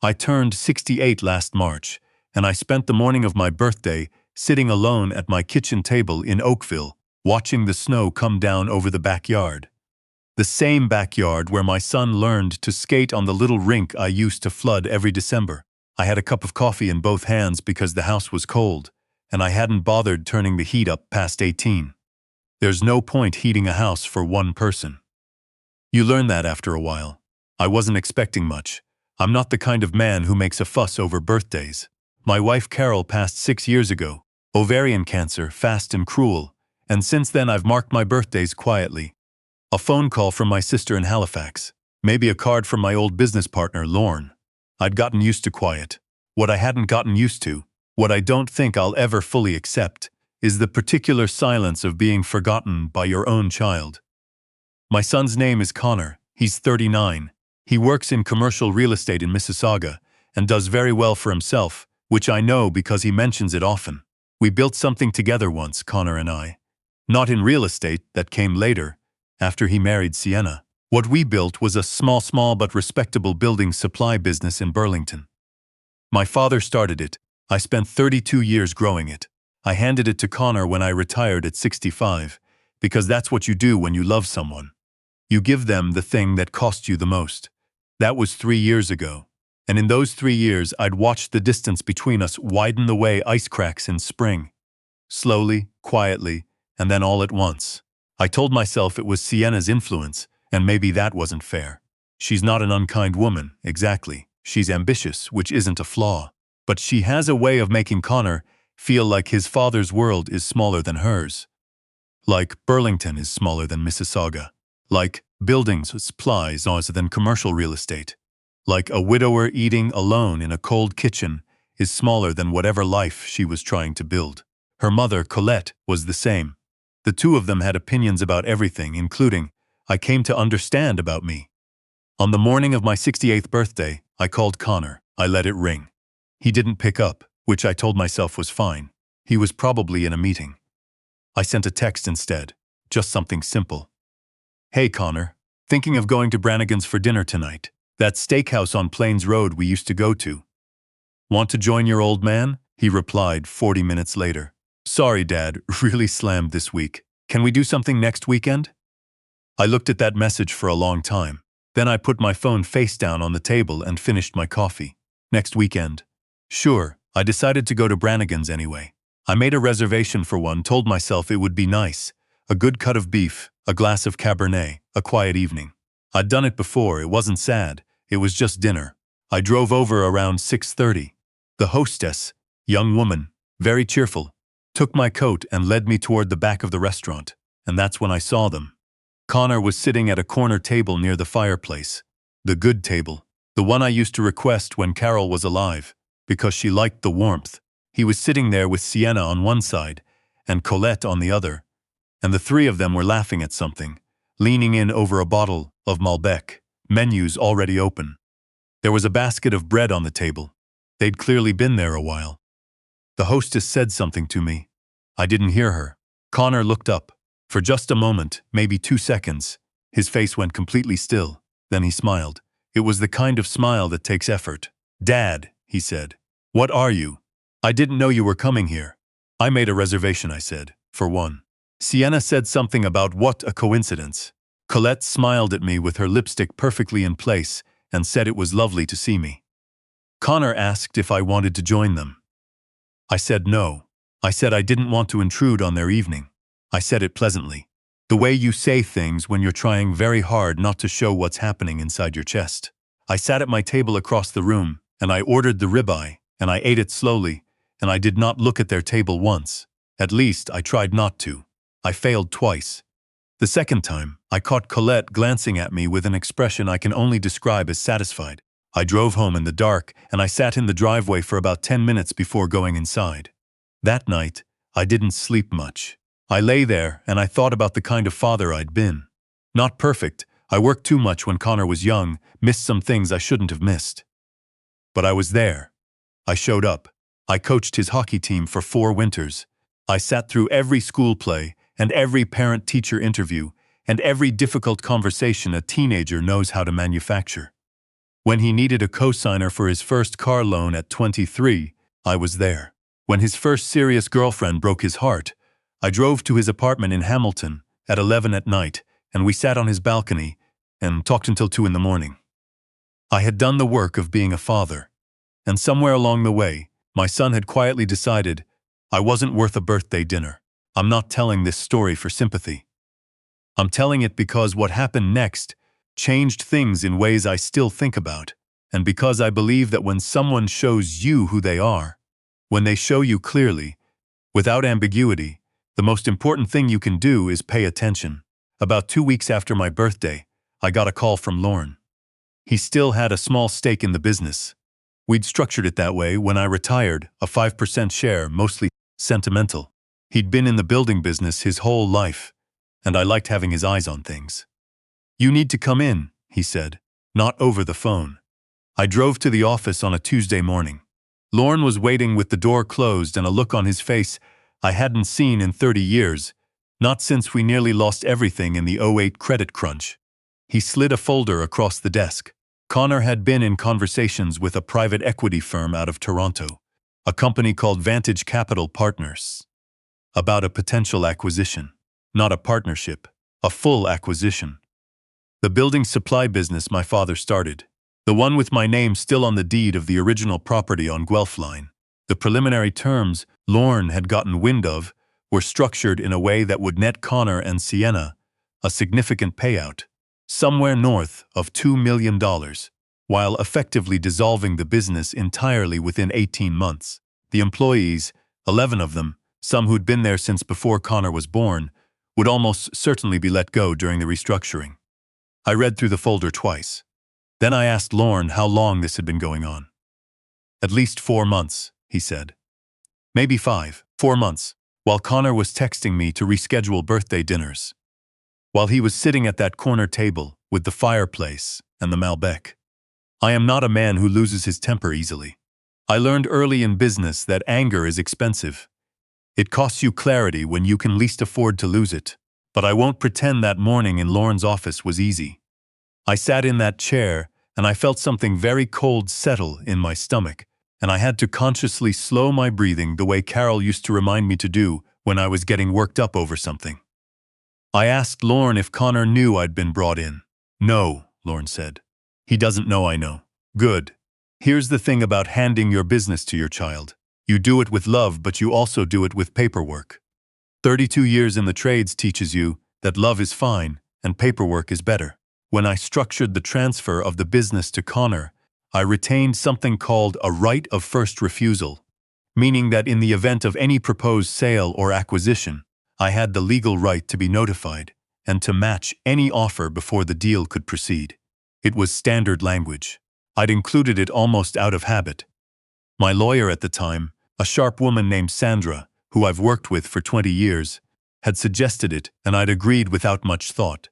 I turned 68 last March, and I spent the morning of my birthday sitting alone at my kitchen table in Oakville, watching the snow come down over the backyard. The same backyard where my son learned to skate on the little rink I used to flood every December. I had a cup of coffee in both hands because the house was cold, and I hadn't bothered turning the heat up past 18. There's no point heating a house for one person. You learn that after a while. I wasn't expecting much. I'm not the kind of man who makes a fuss over birthdays. My wife Carol passed 6 years ago, ovarian cancer, fast and cruel, and since then I've marked my birthdays quietly. A phone call from my sister in Halifax, maybe a card from my old business partner, Lorne. I'd gotten used to quiet. What I hadn't gotten used to, what I don't think I'll ever fully accept, is the particular silence of being forgotten by your own child. My son's name is Connor. He's 39. He works in commercial real estate in Mississauga and does very well for himself, which I know because he mentions it often. We built something together once, Connor and I. Not in real estate, that came later, after he married Sienna. What we built was a small but respectable building supply business in Burlington. My father started it. I spent 32 years growing it. I handed it to Connor when I retired at 65, because that's what you do when you love someone. You give them the thing that cost you the most. That was 3 years ago. And in those 3 years, I'd watched the distance between us widen the way ice cracks in spring. Slowly, quietly, and then all at once. I told myself it was Sienna's influence, and maybe that wasn't fair. She's not an unkind woman, exactly. She's ambitious, which isn't a flaw. But she has a way of making Connor feel like his father's world is smaller than hers. Like Burlington is smaller than Mississauga. Like buildings supplies than commercial real estate. Like a widower eating alone in a cold kitchen is smaller than whatever life she was trying to build. Her mother, Colette, was the same. The two of them had opinions about everything, including, I came to understand, about me. On the morning of my 68th birthday, I called Connor. I let it ring. He didn't pick up, which I told myself was fine. He was probably in a meeting. I sent a text instead, just something simple. Hey Connor, thinking of going to Brannigan's for dinner tonight. That steakhouse on Plains Road we used to go to. Want to join your old man? He replied 40 minutes later. Sorry, Dad, really slammed this week. Can we do something next weekend? I looked at that message for a long time. Then I put my phone face down on the table and finished my coffee. Next weekend. Sure, I decided to go to Brannigan's anyway. I made a reservation for one, told myself it would be nice. A good cut of beef, a glass of Cabernet, a quiet evening. I'd done it before, it wasn't sad, it was just dinner. I drove over around 6:30. The hostess, young woman, very cheerful, took my coat and led me toward the back of the restaurant, and that's when I saw them. Connor was sitting at a corner table near the fireplace. The good table, the one I used to request when Carol was alive, because she liked the warmth. He was sitting there with Sienna on one side and Colette on the other, and the three of them were laughing at something, leaning in over a bottle of Malbec, menus already open. There was a basket of bread on the table. They'd clearly been there a while. The hostess said something to me. I didn't hear her. Connor looked up. For just a moment, maybe 2 seconds, his face went completely still. Then he smiled. It was the kind of smile that takes effort. Dad, he said. What are you? I didn't know you were coming here. I made a reservation, I said, for one. Sienna said something about what a coincidence. Colette smiled at me with her lipstick perfectly in place and said it was lovely to see me. Connor asked if I wanted to join them. I said no. I said I didn't want to intrude on their evening. I said it pleasantly. The way you say things when you're trying very hard not to show what's happening inside your chest. I sat at my table across the room, and I ordered the ribeye, and I ate it slowly, and I did not look at their table once. At least, I tried not to. I failed twice. The second time, I caught Colette glancing at me with an expression I can only describe as satisfied. I drove home in the dark, and I sat in the driveway for about 10 minutes before going inside. That night, I didn't sleep much. I lay there, and I thought about the kind of father I'd been. Not perfect. I worked too much when Connor was young, missed some things I shouldn't have missed. But I was there. I showed up. I coached his hockey team for 4 winters. I sat through every school play and every parent-teacher interview and every difficult conversation a teenager knows how to manufacture. When he needed a cosigner for his first car loan at 23, I was there. When his first serious girlfriend broke his heart, I drove to his apartment in Hamilton at 11 at night, and we sat on his balcony and talked until 2 in the morning. I had done the work of being a father, and somewhere along the way, my son had quietly decided I wasn't worth a birthday dinner. I'm not telling this story for sympathy. I'm telling it because what happened next changed things in ways I still think about, and because I believe that when someone shows you who they are, when they show you clearly, without ambiguity, the most important thing you can do is pay attention. About 2 weeks after my birthday, I got a call from Lorne. He still had a small stake in the business. We'd structured it that way when I retired, a 5% share, mostly sentimental. He'd been in the building business his whole life, and I liked having his eyes on things. "You need to come in," he said, not over the phone. I drove to the office on a Tuesday morning. Lorne was waiting with the door closed and a look on his face I hadn't seen in 30 years, not since we nearly lost everything in the '08 credit crunch. He slid a folder across the desk. Connor had been in conversations with a private equity firm out of Toronto, a company called Vantage Capital Partners, about a potential acquisition. Not a partnership, a full acquisition. The building supply business my father started, the one with my name still on the deed of the original property on Guelph Line. The preliminary terms Lorne had gotten wind of were structured in a way that would net Connor and Sienna a significant payout, somewhere north of $2 million, while effectively dissolving the business entirely within 18 months. The employees, 11 of them, some who'd been there since before Connor was born, would almost certainly be let go during the restructuring. I read through the folder twice. Then I asked Lorne how long this had been going on. "At least 4 months," he said. "Maybe 5, 4 months, while Connor was texting me to reschedule birthday dinners. While he was sitting at that corner table with the fireplace and the Malbec. I am not a man who loses his temper easily. I learned early in business that anger is expensive. It costs you clarity when you can least afford to lose it. But I won't pretend that morning in Lorne's office was easy. I sat in that chair, and I felt something very cold settle in my stomach, and I had to consciously slow my breathing the way Carol used to remind me to do when I was getting worked up over something. I asked Lorne if Connor knew I'd been brought in. "No," Lorne said. "He doesn't know I know." "Good. Here's the thing about handing your business to your child. You do it with love, but you also do it with paperwork. 32 years in the trades teaches you that love is fine and paperwork is better. When I structured the transfer of the business to Connor, I retained something called a right of first refusal, meaning that in the event of any proposed sale or acquisition, I had the legal right to be notified and to match any offer before the deal could proceed. It was standard language. I'd included it almost out of habit. My lawyer at the time, a sharp woman named Sandra, who I've worked with for 20 years, had suggested it, and I'd agreed without much thought.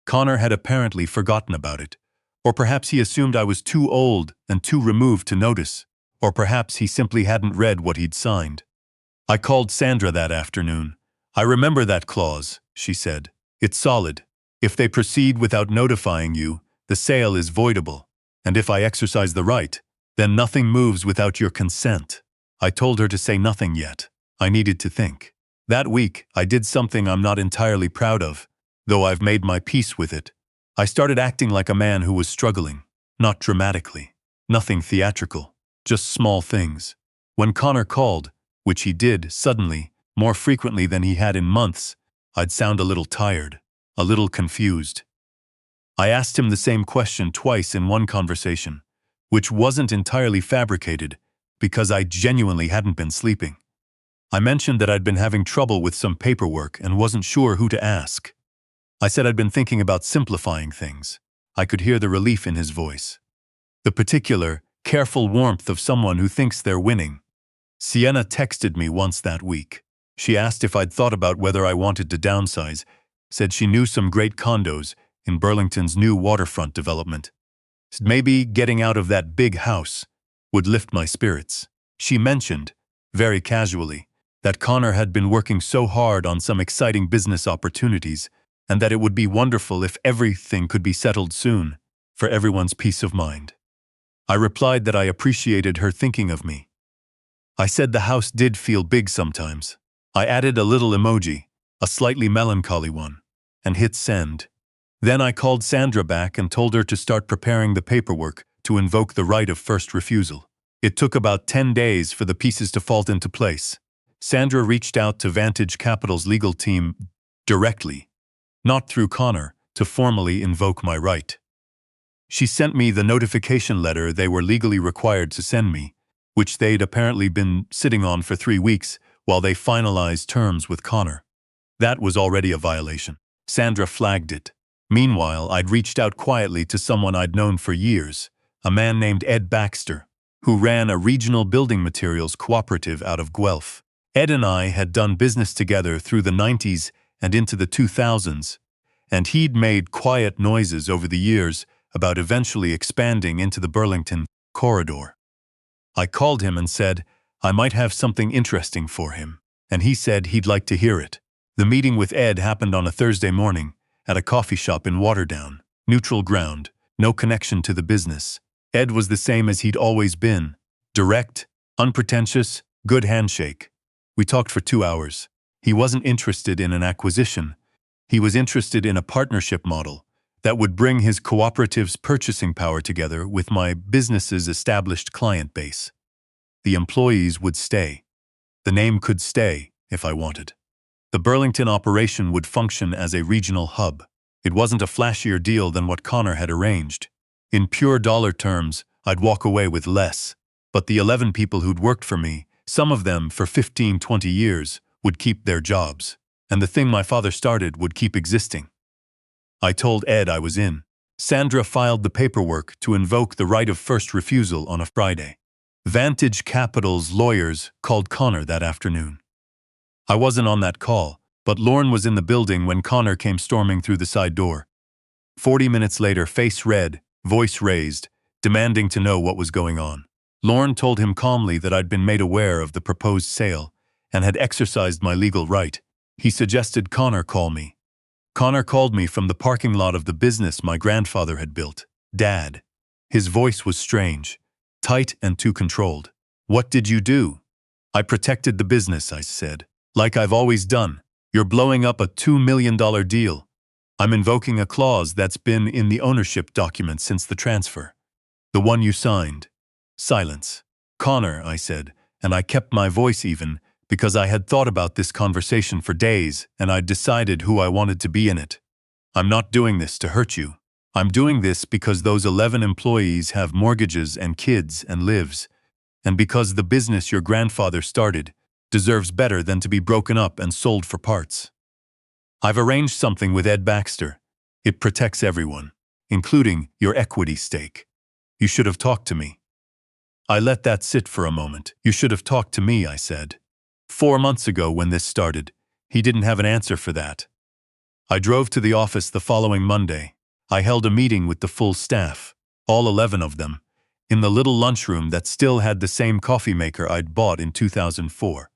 Connor had apparently forgotten about it, or perhaps he assumed I was too old and too removed to notice, or perhaps he simply hadn't read what he'd signed. I called Sandra that afternoon. "I remember that clause," she said. "It's solid. If they proceed without notifying you, the sale is voidable, and if I exercise the right, then nothing moves without your consent." I told her to say nothing yet. I needed to think. That week, I did something I'm not entirely proud of, though I've made my peace with it. I started acting like a man who was struggling, not dramatically, nothing theatrical, just small things. When Connor called, which he did suddenly, more frequently than he had in months, I'd sound a little tired, a little confused. I asked him the same question twice in one conversation, which wasn't entirely fabricated, because I genuinely hadn't been sleeping. I mentioned that I'd been having trouble with some paperwork and wasn't sure who to ask. I said I'd been thinking about simplifying things. I could hear the relief in his voice. The particular, careful warmth of someone who thinks they're winning. Sienna texted me once that week. She asked if I'd thought about whether I wanted to downsize, said she knew some great condos in Burlington's new waterfront development. Maybe getting out of that big house would lift my spirits. She mentioned, very casually, that Connor had been working so hard on some exciting business opportunities, and that it would be wonderful if everything could be settled soon, for everyone's peace of mind. I replied that I appreciated her thinking of me. I said the house did feel big sometimes. I added a little emoji, a slightly melancholy one, and hit send. Then I called Sandra back and told her to start preparing the paperwork to invoke the right of first refusal. It took about 10 days for the pieces to fall into place. Sandra reached out to Vantage Capital's legal team directly, not through Connor, to formally invoke my right. She sent me the notification letter they were legally required to send me, which they'd apparently been sitting on for 3 weeks while they finalized terms with Connor. That was already a violation. Sandra flagged it. Meanwhile, I'd reached out quietly to someone I'd known for years, a man named Ed Baxter, who ran a regional building materials cooperative out of Guelph. Ed and I had done business together through the 90s and into the 2000s, and he'd made quiet noises over the years about eventually expanding into the Burlington corridor. I called him and said I might have something interesting for him, and he said he'd like to hear it. The meeting with Ed happened on a Thursday morning at a coffee shop in Waterdown, neutral ground, no connection to the business. Ed was the same as he'd always been, direct, unpretentious, good handshake. We talked for 2 hours. He wasn't interested in an acquisition. He was interested in a partnership model that would bring his cooperative's purchasing power together with my business's established client base. The employees would stay. The name could stay if I wanted. The Burlington operation would function as a regional hub. It wasn't a flashier deal than what Connor had arranged. In pure dollar terms, I'd walk away with less, but the 11 people who'd worked for me, some of them for 15, 20 years, would keep their jobs, and the thing my father started would keep existing. I told Ed I was in. Sandra filed the paperwork to invoke the right of first refusal on a Friday. Vantage Capital's lawyers called Connor that afternoon. I wasn't on that call, but Lorne was in the building when Connor came storming through the side door. 40 minutes later, face red, voice raised, demanding to know what was going on. Lorne told him calmly that I'd been made aware of the proposed sale and had exercised my legal right. He suggested Connor call me. Connor called me from the parking lot of the business my grandfather had built. Dad. His voice was strange, tight and too controlled. What did you do? I protected the business, I said. Like I've always done. You're blowing up a $2 million deal. I'm invoking a clause that's been in the ownership document since the transfer. The one you signed. Silence. Connor, I said, and I kept my voice even because I had thought about this conversation for days and I'd decided who I wanted to be in it. I'm not doing this to hurt you. I'm doing this because those 11 employees have mortgages and kids and lives, and because the business your grandfather started deserves better than to be broken up and sold for parts. I've arranged something with Ed Baxter. It protects everyone, including your equity stake. You should have talked to me. I let that sit for a moment. You should have talked to me, I said. 4 months ago when this started, he didn't have an answer for that. I drove to the office the following Monday. I held a meeting with the full staff, all 11 of them, in the little lunchroom that still had the same coffee maker I'd bought in 2004.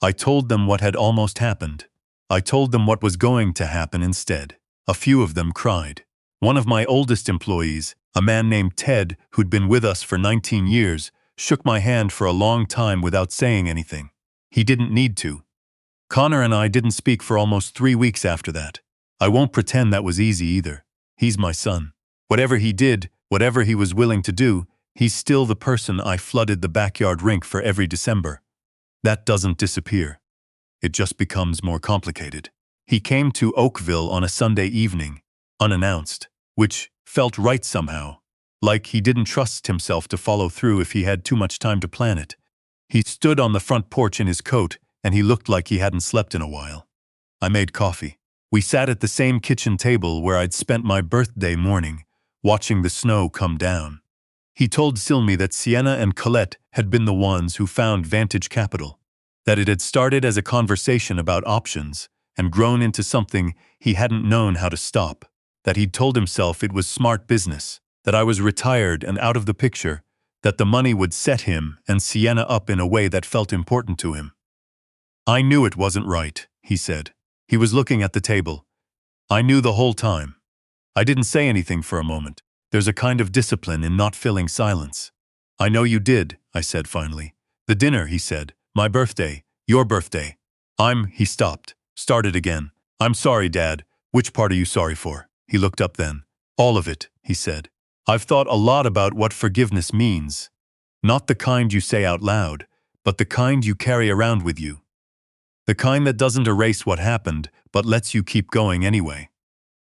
I told them what had almost happened. I told them what was going to happen instead. A few of them cried. One of my oldest employees, a man named Ted who'd been with us for 19 years, shook my hand for a long time without saying anything. He didn't need to. Connor and I didn't speak for almost 3 weeks after that. I won't pretend that was easy either. He's my son. Whatever he did, whatever he was willing to do, he's still the person I flooded the backyard rink for every December. That doesn't disappear. It just becomes more complicated. He came to Oakville on a Sunday evening, unannounced, which felt right somehow, like he didn't trust himself to follow through if he had too much time to plan it. He stood on the front porch in his coat, and he looked like he hadn't slept in a while. I made coffee. We sat at the same kitchen table where I'd spent my birthday morning, watching the snow come down. He told Silmi that Sienna and Colette had been the ones who found Vantage Capital, that it had started as a conversation about options and grown into something he hadn't known how to stop, that he'd told himself it was smart business, that I was retired and out of the picture, that the money would set him and Sienna up in a way that felt important to him. I knew it wasn't right, he said. He was looking at the table. I knew the whole time. I didn't say anything for a moment. There's a kind of discipline in not filling silence. I know you did, I said finally. The dinner, he said. My birthday. Your birthday. He stopped. Started again. I'm sorry, Dad. Which part are you sorry for? He looked up then. All of it, he said. I've thought a lot about what forgiveness means. Not the kind you say out loud, but the kind you carry around with you. The kind that doesn't erase what happened, but lets you keep going anyway.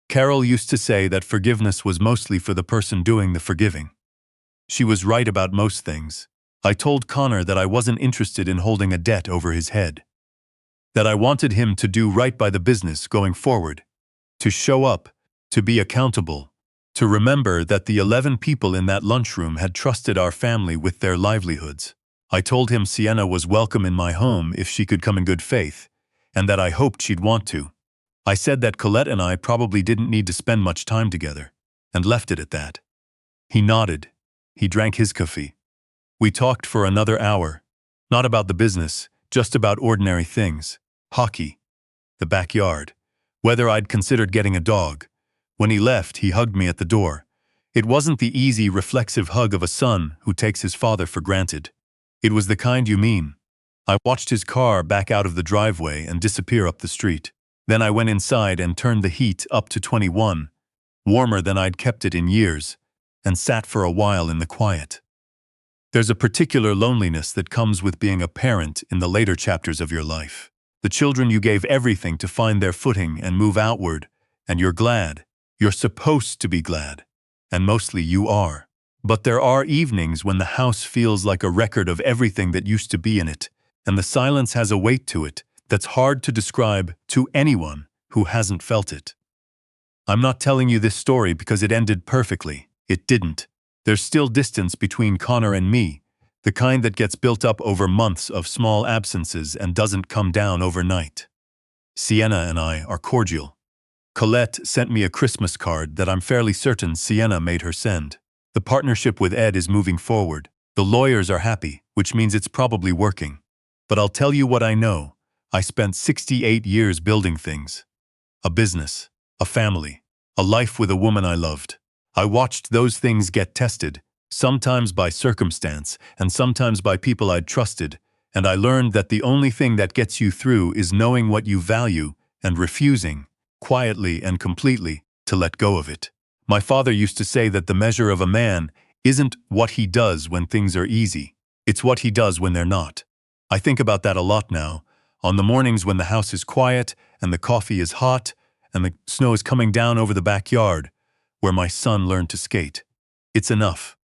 Carol used to say that forgiveness was mostly for the person doing the forgiving. She was right about most things. I told Connor that I wasn't interested in holding a debt over his head. That I wanted him to do right by the business going forward. To show up, to be accountable, to remember that the 11 people in that lunchroom had trusted our family with their livelihoods. I told him Sienna was welcome in my home if she could come in good faith, and that I hoped she'd want to. I said that Colette and I probably didn't need to spend much time together, and left it at that. He nodded. He drank his coffee. We talked for another hour. Not about the business, just about ordinary things. Hockey. The backyard. Whether I'd considered getting a dog. When he left, he hugged me at the door. It wasn't the easy, reflexive hug of a son who takes his father for granted. It was the kind you mean. I watched his car back out of the driveway and disappear up the street. Then I went inside and turned the heat up to 21, warmer than I'd kept it in years, and sat for a while in the quiet. There's a particular loneliness that comes with being a parent in the later chapters of your life. The children you gave everything to find their footing and move outward, and you're glad. You're supposed to be glad. And mostly you are. But there are evenings when the house feels like a record of everything that used to be in it, and the silence has a weight to it that's hard to describe to anyone who hasn't felt it. I'm not telling you this story because it ended perfectly. It didn't. There's still distance between Connor and me, the kind that gets built up over months of small absences and doesn't come down overnight. Sienna and I are cordial. Colette sent me a Christmas card that I'm fairly certain Sienna made her send. The partnership with Ed is moving forward. The lawyers are happy, which means it's probably working. But I'll tell you what I know. I spent 68 years building things. A business, a family, a life with a woman I loved. I watched those things get tested, sometimes by circumstance and sometimes by people I'd trusted, and I learned that the only thing that gets you through is knowing what you value and refusing, quietly and completely, to let go of it. My father used to say that the measure of a man isn't what he does when things are easy, it's what he does when they're not. I think about that a lot now. On the mornings when the house is quiet and the coffee is hot and the snow is coming down over the backyard where my son learned to skate. It's enough.